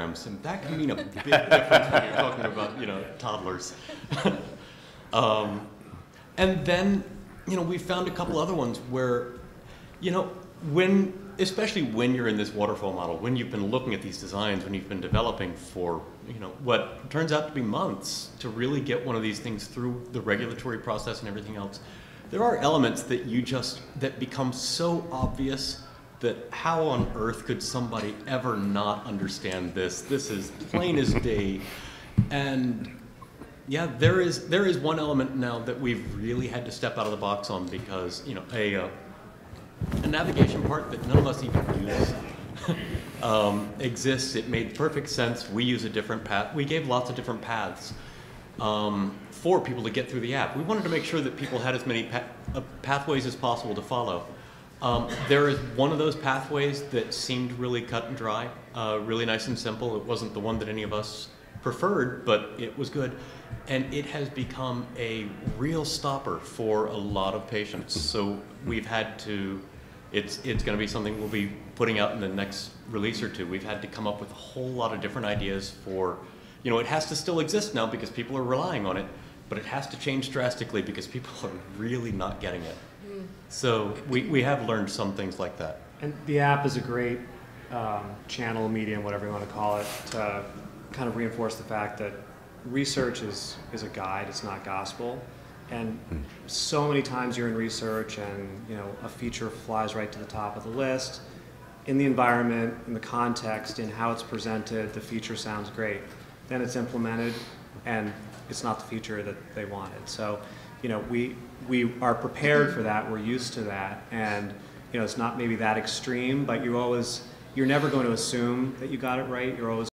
kilograms, and that can mean a big difference when you're talking about, toddlers. And then, we found a couple other ones where, especially when you're in this waterfall model, when you've been looking at these designs, when you've been developing for, what turns out to be months to really get one of these things through the regulatory process and everything else, there are elements that become so obvious that how on earth could somebody ever not understand this? This is plain as day. And yeah, there is one element now that we've really had to step out of the box on because, a navigation part that none of us even use exists. It made perfect sense. We use a different path. We gave lots of different paths for people to get through the app. We wanted to make sure that people had as many pathways as possible to follow. There is one of those pathways that seemed really cut and dry, really nice and simple. It wasn't the one that any of us preferred, but it was good. And it has become a real stopper for a lot of patients. So we've had to, it's going to be something we'll be putting out in the next release or two. We've had to come up with a whole lot of different ideas for, it has to still exist now because people are relying on it, but it has to change drastically because people are really not getting it. So we have learned some things like that. And the app is a great channel, medium, whatever you want to call it, to kind of reinforce the fact that research is a guide, it's not gospel. And so many times you're in research and a feature flies right to the top of the list. In the environment, in the context, in how it's presented, the feature sounds great. Then it's implemented and it's not the feature that they wanted. So, we are prepared for that, we're used to that, and it's not maybe that extreme, but you're never going to assume that you got it right. You're always